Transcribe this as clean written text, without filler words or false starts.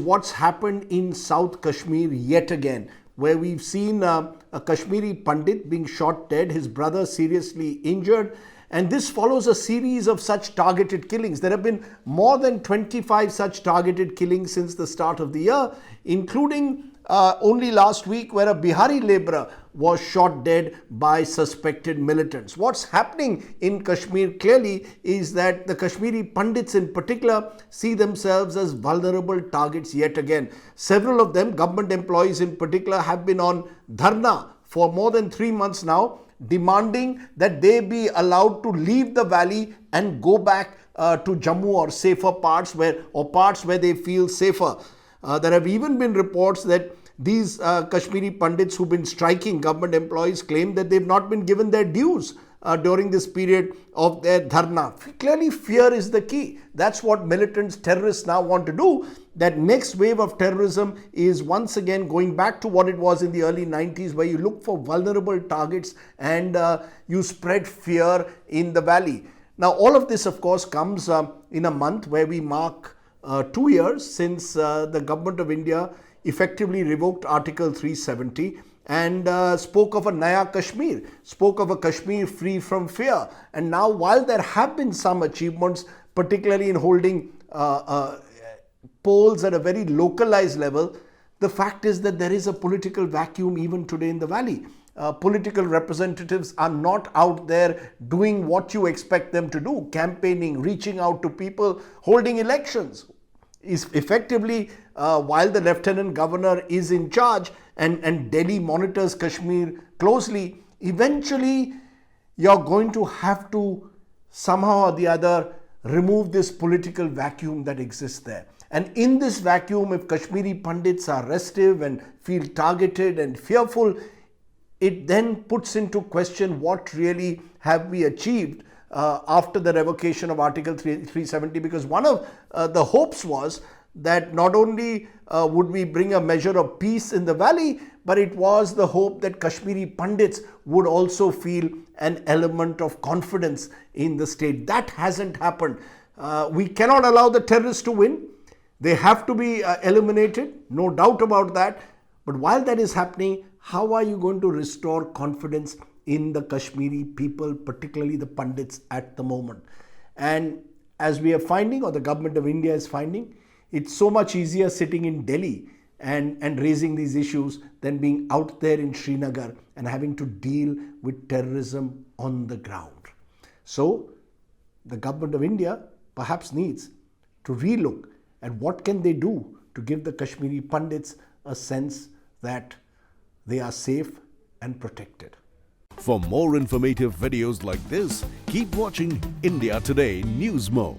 what's happened in South Kashmir yet again, where we've seen a Kashmiri Pandit being shot dead, his brother seriously injured. And this follows a series of such targeted killings. There have been more than 25 such targeted killings since the start of the year, including only last week where a Bihari labourer was shot dead by suspected militants. What's happening in Kashmir clearly is that the Kashmiri Pandits in particular see themselves as vulnerable targets yet again. Several of them, government employees in particular, have been on dharna for more than 3 months now, demanding that they be allowed to leave the valley and go back to Jammu or safer parts where they feel safer. There have even been reports that these Kashmiri Pandits who've been striking, government employees, claim that they've not been given their dues during this period of their dharna. Clearly, fear is the key. That's what militants, terrorists now want to do. That next wave of terrorism is once again going back to what it was in the early 90s, where you look for vulnerable targets and you spread fear in the valley. Now, all of this, of course, comes in a month where we mark 2 years since the government of India effectively revoked Article 370 and spoke of a Naya Kashmir, spoke of a Kashmir free from fear. And now, while there have been some achievements, particularly in holding polls at a very localized level, the fact is that there is a political vacuum even today in the valley. Political representatives are not out there doing what you expect them to do, campaigning, reaching out to people, holding elections. Is effectively, while the Lieutenant Governor is in charge and Delhi monitors Kashmir closely, eventually you're going to have to somehow or the other remove this political vacuum that exists there. And in this vacuum, if Kashmiri Pandits are restive and feel targeted and fearful, it then puts into question what really have we achieved after the revocation of Article 370, because one of the hopes was that not only would we bring a measure of peace in the valley, but it was the hope that Kashmiri Pandits would also feel an element of confidence in the state. That hasn't happened. We cannot allow the terrorists to win. They have to be eliminated, no doubt about that. But while that is happening, how are you going to restore confidence in the Kashmiri people, particularly the Pandits at the moment? And as we are finding, or the government of India is finding, it's so much easier sitting in Delhi and raising these issues than being out there in Srinagar and having to deal with terrorism on the ground. So the government of India perhaps needs to relook at what can they do to give the Kashmiri Pandits a sense that they are safe and protected. For more informative videos like this, keep watching India Today Newsmo.